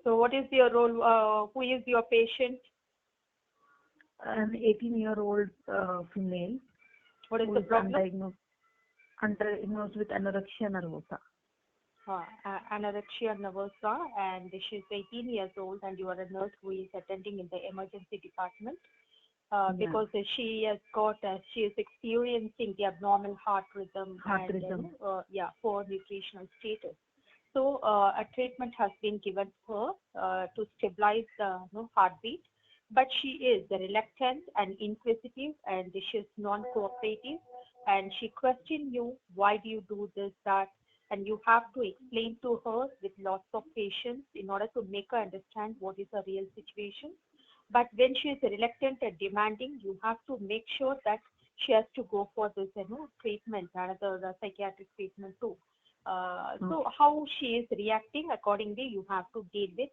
So what is your role? Who is your patient? An 18-year-old female What is who the is problem? undiagnosed with anorexia nervosa. Anorexia nervosa, and she's 18 years old, and you are a nurse who is attending in the emergency department Yeah, because she is experiencing the abnormal heart rhythm heart and rhythm. poor nutritional status. So a treatment has been given to her to stabilize the heartbeat, but she is reluctant and inquisitive, and she is non-cooperative, and she questions you, why do you do this, that, and you have to explain to her with lots of patience in order to make her understand what is the real situation. But when she is reluctant and demanding, you have to make sure that she has to go for this, treatment, another psychiatric treatment too. So Okay, how she is reacting accordingly, you have to deal with.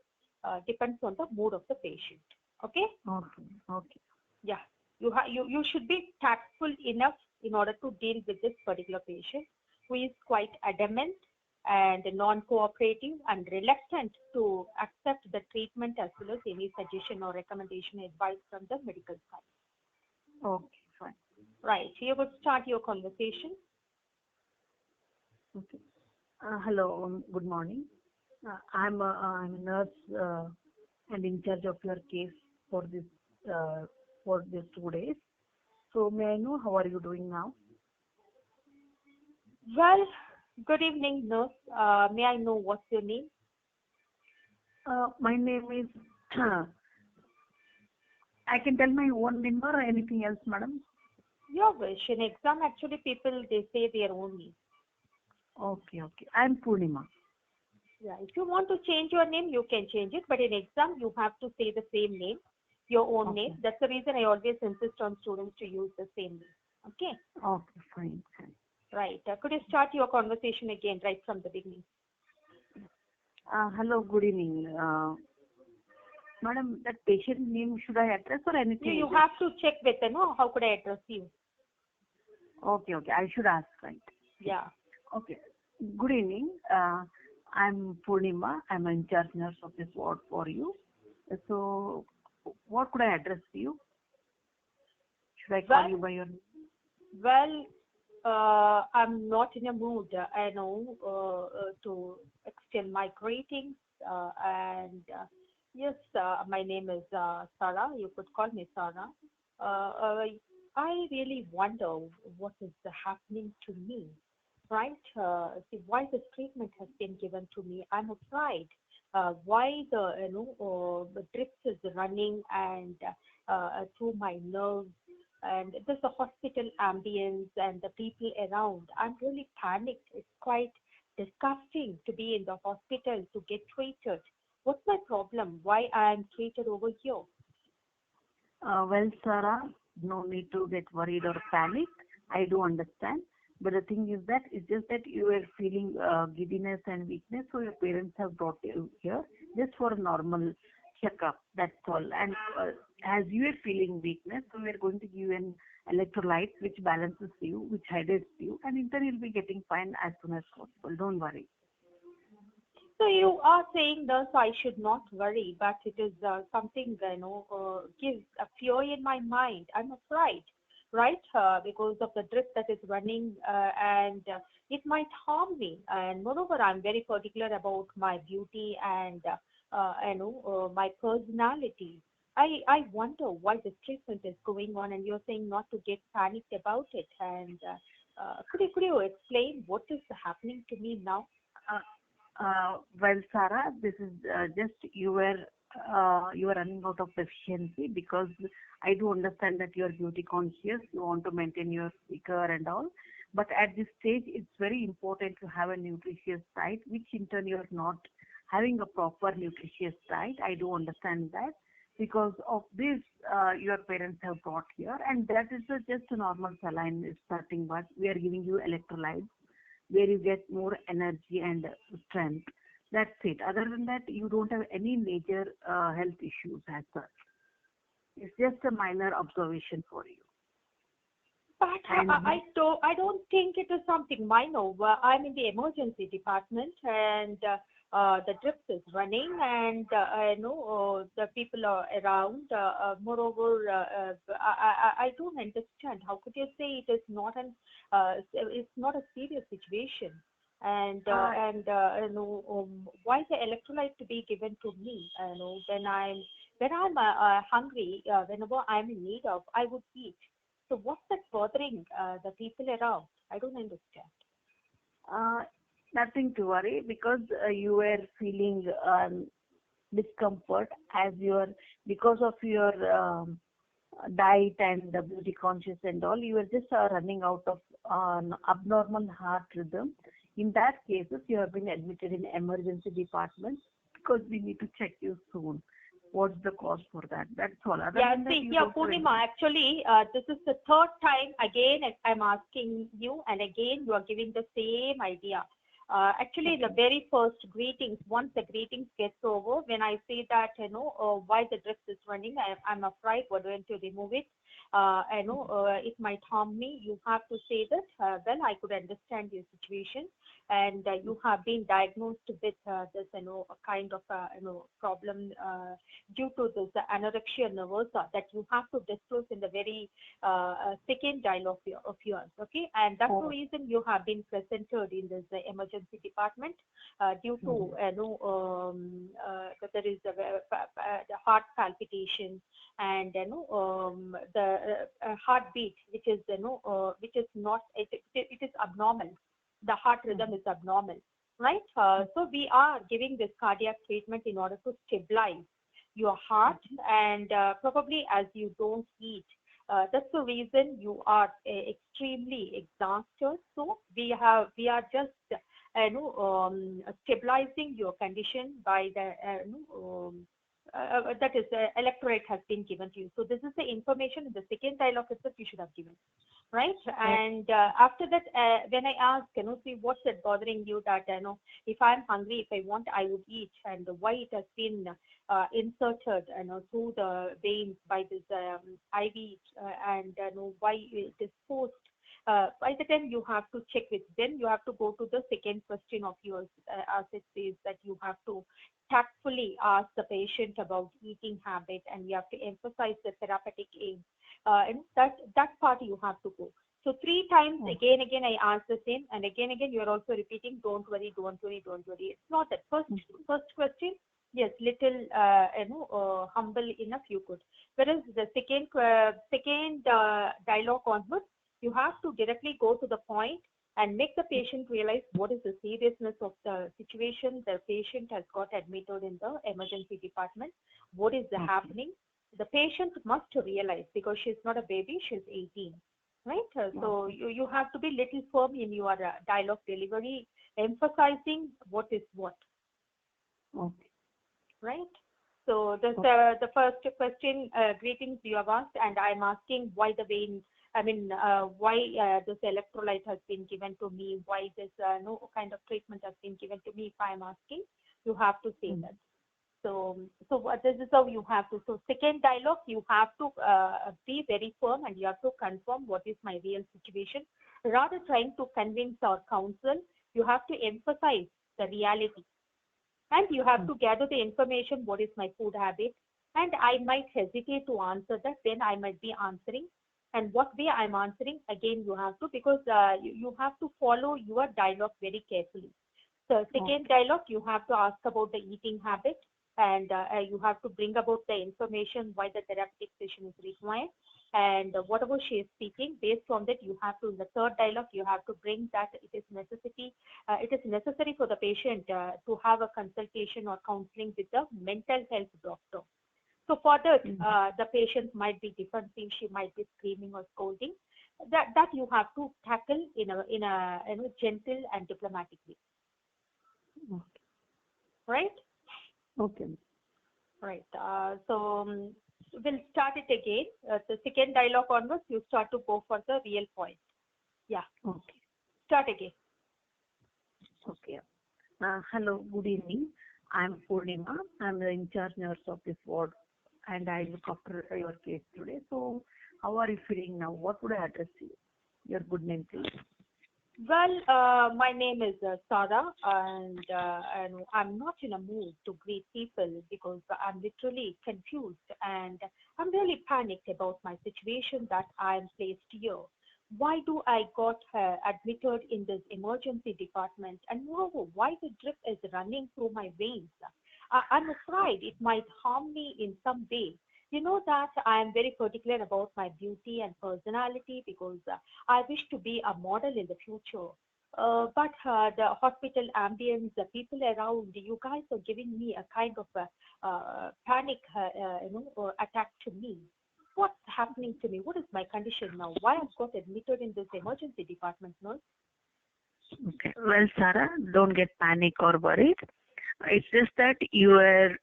Depends on the mood of the patient. Okay? okay, okay, Yeah. You should be tactful enough in order to deal with this particular patient who is quite adamant and non-cooperative and reluctant to accept the treatment as well as any suggestion or recommendation advice from the medical side. okay, fine. Right. You would start your conversation. Okay. Hello, good morning. I'm a nurse and in charge of your case for this uh, for these 2 days. So may I know how are you doing now? Well, good evening, nurse. May I know what's your name? My name is. I can tell my own name or anything else, madam. Your wish. In exam, actually, people they say their own name. Okay, okay. I'm Purnima. Yeah. If you want to change your name, you can change it. But in exam, you have to say the same name, your own name. Okay, That's the reason I always insist on students to use the same name. Okay. okay, fine, fine. Right. Could you start your conversation again right from the beginning? Hello, good evening. Madam, that patient name should I address or anything? You Just have to check with how could I address you? okay, okay. I should ask, right? Yeah. Okay. Good evening. I'm Purnima. I'm in charge nurse of this ward for you. So, what could I address to you? Should I call Well, you by your name? well, I'm not in a mood, to extend my greetings. And yes, my name is Sarah. You could call me Sarah. I really wonder what is happening to me, right? See, why this treatment has been given to me. I'm afraid. Why the drips is running and through my nerves, and there's the hospital ambience and the people around. I'm really panicked. It's quite disgusting to be in the hospital to get treated. What's my problem? Why I'm treated over here? Well, Sarah, no need to get worried or panic. I do understand. But the thing is that it's just that you are feeling giddiness and weakness, so your parents have brought you here just for a normal checkup. That's all. And as you are feeling weakness, so we are going to give you an electrolyte which balances you, which hydrates you, and in turn you'll be getting fine as soon as possible. Don't worry. So you are saying thus I should not worry, but it is something gives a fear in my mind. I'm afraid, right? Because of the drip that is running, and it might harm me. And moreover, I'm very particular about my beauty and my personality. I wonder why this treatment is going on, and you're saying not to get panicked about it. And could you explain what is happening to me now? Uh, well, Sarah, this is just you were running out of efficiency because I do understand that you are beauty conscious. You want to maintain your figure and all, but at this stage, it's very important to have a nutritious diet, which in turn you are not having a proper nutritious diet. I do understand that because of this, your parents have brought here, and that is just a normal saline starting, but we are giving you electrolytes where you get more energy and strength. That's it. Other than that, you don't have any major health issues as such. It's just a minor observation for you. But And I don't think it is something minor. I'm in the emergency department, and the drip is running, and the people are around. Moreover, I don't understand. How could you say it is not it's not a serious situation? Why the electrolyte to be given to me? When I'm hungry, whenever I'm in need of, I would eat. So what's that bothering the people around? I don't understand. Uh, Nothing to worry, because you were feeling discomfort as your because of your diet and the beauty conscious and all. You were just running out of abnormal heart rhythm. In that cases, you have been admitted in emergency department because we need to check you soon. What's the cause for that? That's all. Other Yeah, than that, see, you yeah, don't do Purnima, anything. actually, this is the third time again I'm asking you, and again you are giving the same idea. Actually, the Okay. very first greetings, once the greetings gets over, when I say that, why the dress is running, I'm afraid we're going to remove it. It might harm me. You have to say that, well, I could understand your situation, and you have been diagnosed with this, a kind of, problem due to this anorexia nervosa that you have to disclose in the very second dial of yours, okay? And that's the Oh. reason you have been presented in this emergency department due to, Mhm. that there is the heart palpitation, and the heartbeat, which is which is not it is abnormal. The heart rhythm Mhm. is abnormal, right? So we are giving this cardiac treatment in order to stabilize your heart, and probably as you don't eat, that's the reason you are extremely exhausted. So we are just stabilizing your condition by the that is electrolyte has been given to you. So this is the information in the second dialogue itself you should have given, right? Oh. And after that, when I ask, see, what's it bothering you that, if I'm hungry, if I want, I would eat, and why it has been inserted, through the veins by this IV, and why it is forced. By the time you have to check with, then you have to go to the second question of yours, as it says that you have to tactfully ask the patient about eating habit, and you have to emphasize the therapeutic aim, and that part you have to go. So three times Oh. again I ask the same, and again you are also repeating, don't worry, don't worry, don't worry. It's not that first question. Yes, little humble enough you could. Whereas the second dialogue onwards, you have to directly go to the point and make the patient realize what is the seriousness of the situation. The patient has got admitted in the emergency department. What is the Okay. happening? The patient must realize, because she's not a baby, she's 18, right? So Okay. you have to be little firm in your dialogue delivery, emphasizing what is what, Okay. right? So Okay. the first question, greetings you have asked, and I'm asking why the vein, why this electrolyte has been given to me, why this no kind of treatment has been given to me. If I'm asking, you have to say Mm. that. This is how you have to. So second dialogue, you have to be very firm, and you have to confirm what is my real situation. Rather trying to convince or counsel, you have to emphasize the reality, and you have Mm. to gather the information, what is my food habit, and I might hesitate to answer that, then I might be answering, and what way I'm answering, again you have to, because you have to follow your dialogue very carefully. So second Okay. dialogue, you have to ask about the eating habit, and you have to bring about the information why the therapeutic session is required, and whatever she is speaking, based on that, you have to, in the third dialogue, you have to bring that it is necessary for the patient to have a consultation or counseling with the mental health doctor. So for that, Mm. the patient might be defensive, she might be screaming or scolding. That you have to tackle in a gentle and diplomatic way, Okay. right? Okay. Right. We'll start it again. The second dialogue onwards, you start to go for the real point. Yeah. Okay. Start again. Okay. Hello, good evening. I'm Purnima. I'm the in-charge nurse of this ward, and I look after your case today. So, how are you feeling now? What would I address you? Your good name, please. My name is Sarah, and I'm not in a mood to greet people because I'm literally confused and I'm really panicked about my situation that I'm placed here. Why do I got admitted in this emergency department? And moreover, why the drip is running through my veins? I'm afraid it might harm me in some way. You know that I am very particular about my beauty and personality because I wish to be a model in the future. But the hospital ambience, the people around, you guys are giving me a kind of a panic, attack to me. What's happening to me? What is my condition now? Why I've got admitted in this emergency department, nurse? Okay. Well, Sarah, don't get panic or worried. It's just that you were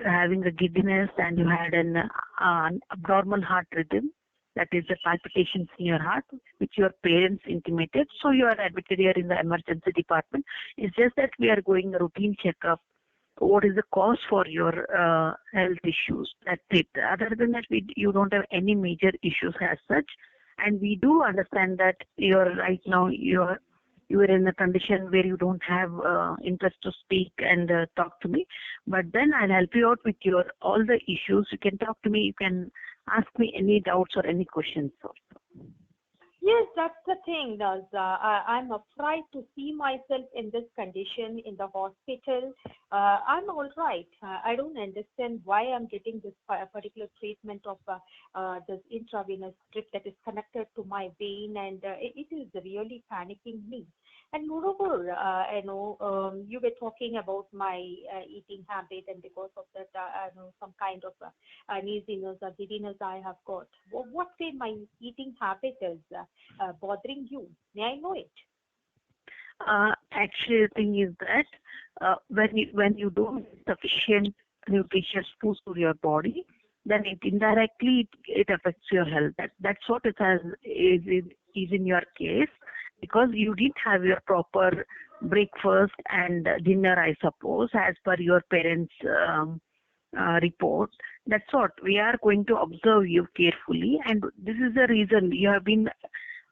having a giddiness and you had an abnormal heart rhythm. That is the palpitations in your heart, which your parents intimated. So you are admitted here in the emergency department. It's just that we are going a routine checkup. What is the cause for your health issues? That's it. Other than that, you don't have any major issues as such. And we do understand that you're right now you are in a condition where you don't have interest to speak and talk to me. But then I'll help you out with your all the issues. You can talk to me. You can ask me any doubts or any questions. Yes, that's the thing, Naz. I'm afraid to see myself in this condition in the hospital. I'm all right. I don't understand why I'm getting this particular treatment of this intravenous drip that is connected to my vein, and it is really panicking me. And moreover, you were talking about my eating habit, and because of that, I know some kind of uneasiness or giddiness I have got. What way my eating habit is bothering you? May I know it? Actually, the thing is that when you don't get sufficient nutritious food to your body, then it indirectly it affects your health. That's what it has is in your case because you didn't have your proper breakfast and dinner, I suppose, as per your parents' report. That's what we are going to observe you carefully, and this is the reason you have been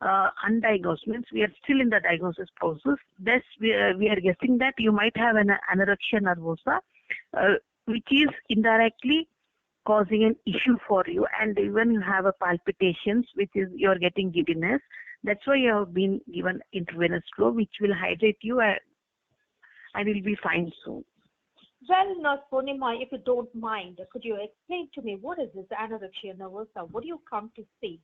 undiagnosed. Means we are still in the diagnosis process. Thus, we are guessing that you might have an anorexia nervosa, which is indirectly causing an issue for you, and even you have a palpitations, which is you're getting giddiness. That's why you have been given intravenous flow, which will hydrate you and will be fine soon. Well, Nurse Purnima, if you don't mind, could you explain to me what is this anorexia nervosa? What do you come to see?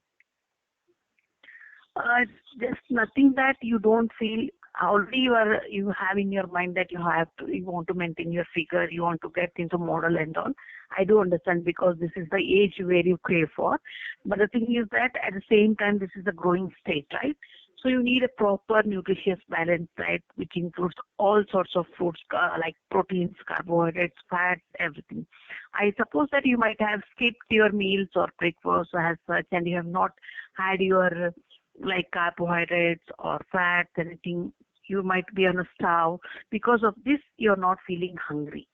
It's just nothing that you don't feel. Already you have in your mind that you want to maintain your figure, you want to get into model and all. I do understand because this is the age where you crave for. But the thing is that at the same time this is a growing state, right? So you need a proper nutritious balanced diet which includes all sorts of foods like proteins, carbohydrates, fats, everything. I suppose that you might have skipped your meals or breakfast as such and you have not had your like carbohydrates or fats, anything. You might be on a starve. Because of this, you're not feeling hungry.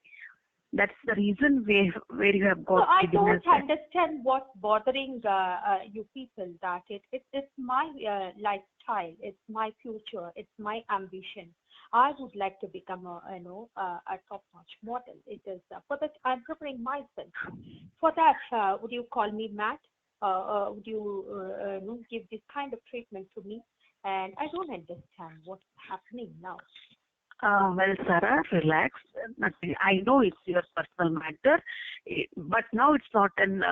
That's the reason where you have So got I giddiness. don't understand what's bothering you people. That it's my lifestyle, it's my future, it's my ambition. I would like to become a top-notch model. It is for that I'm preparing myself. For that, would you call me Matt? Would you give this kind of treatment to me? And I don't understand what's happening now. Well, Sarah, relax. Nothing. I know it's your personal matter, but now it's not an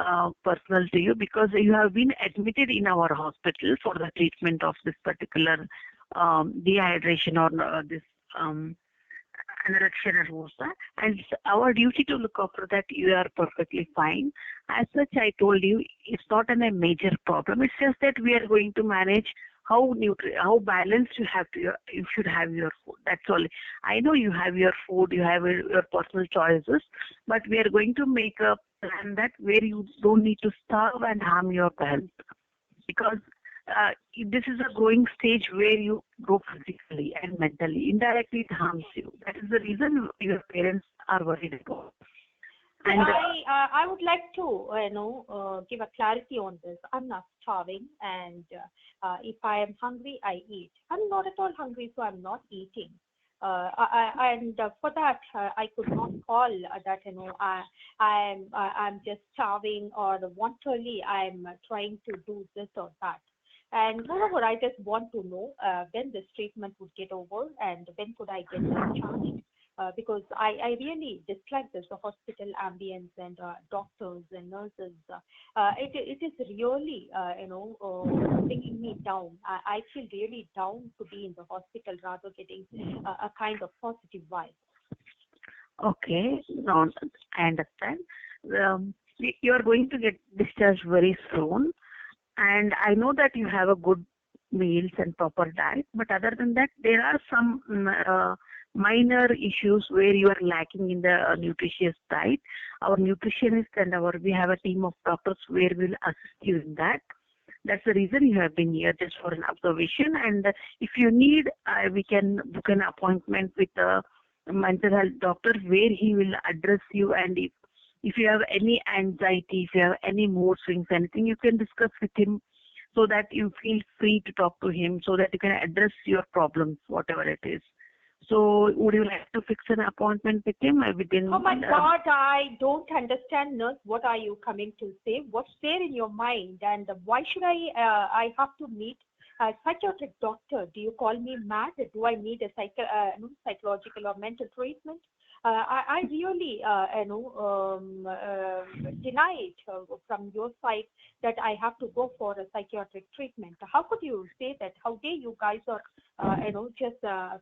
personal to you because you have been admitted in our hospital for the treatment of this particular dehydration or this um, anorexia nervosa, and it's our duty to look after that you are perfectly fine. As such, I told you it's not a major problem. It's just that we are going to manage how balanced you should have your food. That's all. I know you have your food, you have your personal choices, but we are going to make a plan that where you don't need to starve and harm your health because this is a growing stage where you grow physically and mentally. Indirectly, it harms you. That is the reason your parents are worried about. See, And I would like to give a clarity on this. I'm not starving, and if I am hungry, I eat. I'm not at all hungry, so I'm not eating. And for that, I could not call that I'm just starving or wantonly I'm trying to do this or that. And moreover, I just want to know when this treatment would get over and when could I get discharged. Because I really dislike this, the hospital ambience and doctors and nurses. It is really, bringing me down. I feel really down to be in the hospital rather getting a kind of positive vibe. okay, no, I understand. You are going to get discharged very soon, and I know that you have a good meals and proper diet, but other than that, there are some minor issues where you are lacking in the nutritious diet. Our nutritionist and we have a team of doctors where will assist you in that. That's the reason you have been here, just for an observation. And if you need, we can book an appointment with a mental health doctor where he will address you. And if you have any anxiety, if you have any mood swings, anything, you can discuss with him so that you feel free to talk to him so that you can address your problems, whatever it is. So would you like to fix an appointment with him within? Oh my God, I don't understand, nurse. What are you coming to say? What's there in your mind? And why should I have to meet a psychiatric doctor? Do you call me mad? Do I need a psychological or mental treatment? I really, deny it from your side that I have to go for a psychiatric treatment. How could you say that? How dare you guys are, just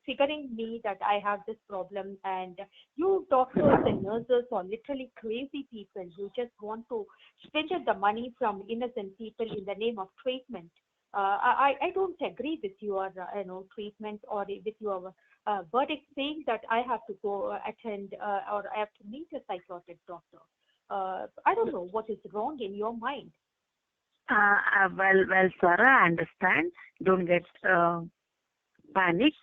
figuring me that I have this problem, and you doctors and nurses are literally crazy people. You just want to spend the money from innocent people in the name of treatment. I don't agree with your treatment or with your verdict saying that I have to go attend or I have to meet a psychiatric doctor. I don't know what is wrong in your mind. Well, Sarah, I understand. Don't get panic.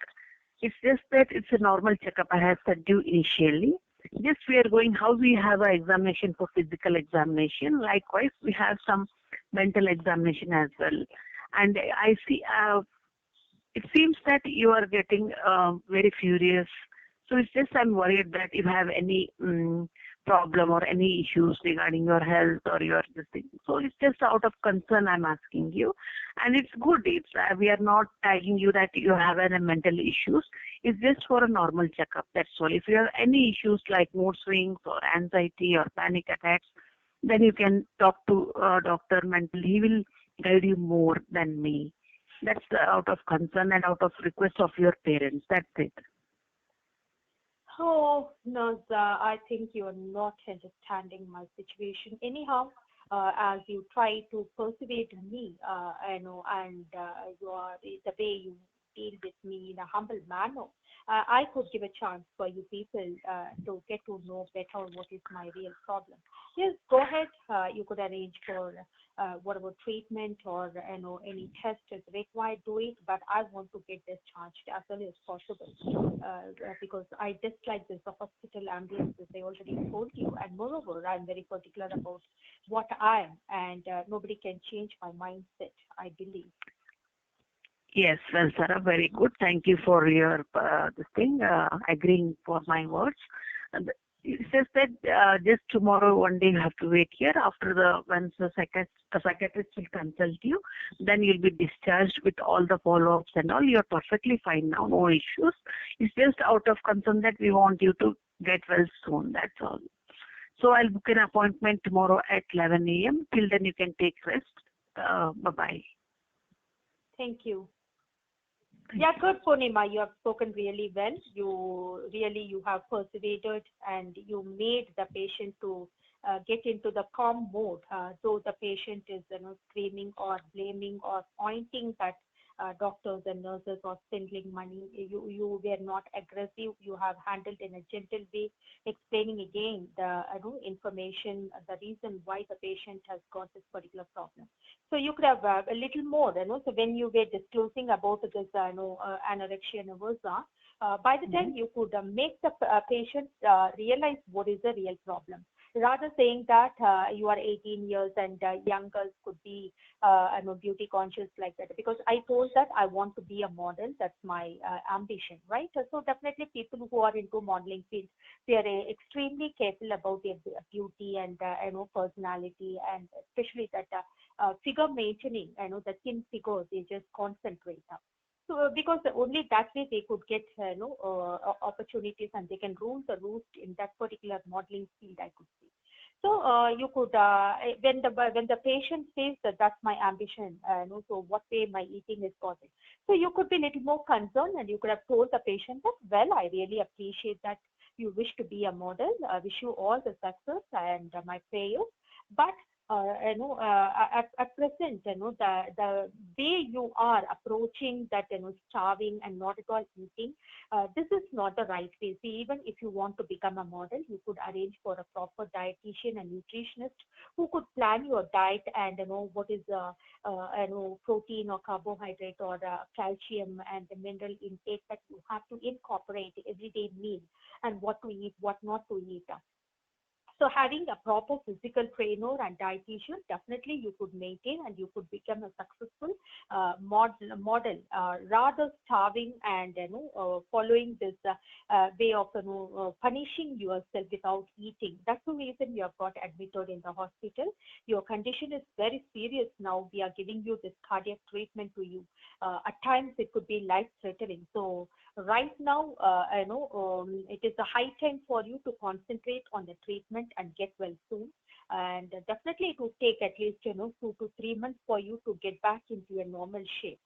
It's just that it's a normal checkup I have said you initially. Just we are going how we have an examination for physical examination. Likewise, we have some mental examination as well. And I see, it seems that you are getting very furious. So it's just I'm worried that if you have any problem or any issues regarding your health or your this thing. So it's just out of concern I'm asking you. And it's good. It's we are not tagging you that you have any mental issues. It's just for a normal checkup. That's all. If you have any issues like mood swings or anxiety or panic attacks, then you can talk to doctor mental. He will guide you more than me. That's out of concern and out of request of your parents. That's it. Oh, no, I think you are not understanding my situation. Anyhow, as you try to persuade me, and you are the way you deal with me in a humble manner, I could give a chance for you people to get to know better what is my real problem. Yes, go ahead. You could arrange for whatever treatment or any test is required. Do it, but I want to get discharged as early as possible because I dislike this the hospital ambience, as I already told you, and moreover, I'm very particular about what I am, and nobody can change my mindset, I believe. Yes, well, Sarah, very good. Thank you for your this thing, agreeing for my words. And it's just that just tomorrow, one day you have to wait here. After once the psychiatrist will consult you, then you'll be discharged with all the follow-ups and all. You're perfectly fine now, no issues. It's just out of concern that we want you to get well soon. That's all. So I'll book an appointment tomorrow at 11 a.m. Till then, you can take rest. Bye-bye. Thank you. Yeah, good, Purnima. You have spoken really well. You have persevered and you made the patient to get into the calm mode. Though the patient is, screaming or blaming or pointing that doctors and nurses are spending money, you were not aggressive. You have handled in a gentle way, explaining again the information, the reason why the patient has got this particular problem. So you could have a little more, So when you were disclosing about this, anorexia nervosa, by the time you could make the patient realize what is the real problem. Rather saying that you are 18 years and young girls could be beauty conscious like that, because I told that I want to be a model. That's my ambition, right? So definitely people who are into modeling field, they are extremely careful about their beauty and personality, and especially that figure maintaining, the thin figure, they just concentrate. So because only that way they could get opportunities, and they can rule the roost in that particular modeling field, I could see. So you could when the patient says that that's my ambition, so what way my eating is causing. So you could be a little more concerned, and you could have told the patient that, well, I really appreciate that you wish to be a model. I wish you all the success and my prayers. But at present, the way you are approaching that, starving and not at all eating, this is not the right way. See, even if you want to become a model, you could arrange for a proper dietitian and nutritionist who could plan your diet and what is protein or carbohydrate or calcium and the mineral intake that you have to incorporate everyday meal, and what to eat, what not to eat. So having a proper physical trainer and dietitian, definitely you could maintain and you could become a successful model, rather starving and following this way of punishing yourself without eating. That's the reason you have got admitted in the hospital. Your condition is very serious now. We are giving you this cardiac treatment to you. At times it could be life threatening. So right now, it is a high time for you to concentrate on the treatment and get well soon. And definitely, it will take at least 2 to 3 months for you to get back into your normal shape,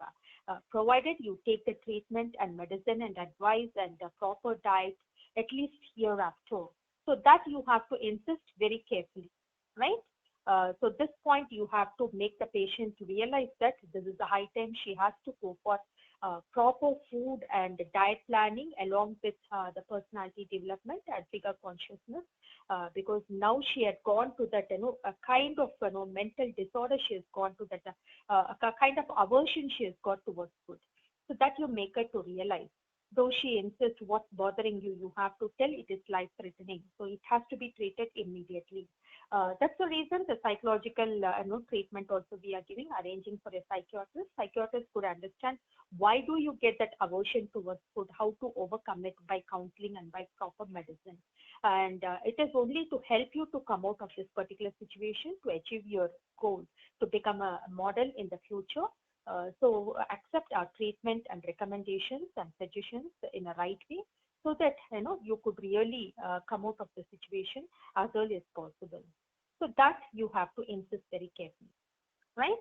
provided you take the treatment and medicine and advice and the proper diet at least hereafter. So that you have to insist very carefully, right? So this point you have to make the patient realize that this is the high time she has to go for proper food and diet planning, along with the personality development and figure consciousness, because now she had gone to that a kind of mental disorder. She has gone to that a kind of aversion she has got towards food. So that you make her to realize. Though she insists what's bothering you, you have to tell it is life threatening. So it has to be treated immediately. That's the reason the psychological treatment also we are giving, arranging for a psychiatrist. Psychiatrist could understand why do you get that aversion towards food, how to overcome it by counseling and by proper medicine. And it is only to help you to come out of this particular situation to achieve your goal, to become a model in the future. So accept our treatment and recommendations and suggestions in a right way, so that you could really come out of the situation as early as possible. So that you have to insist very carefully, right?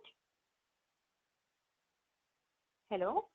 Hello.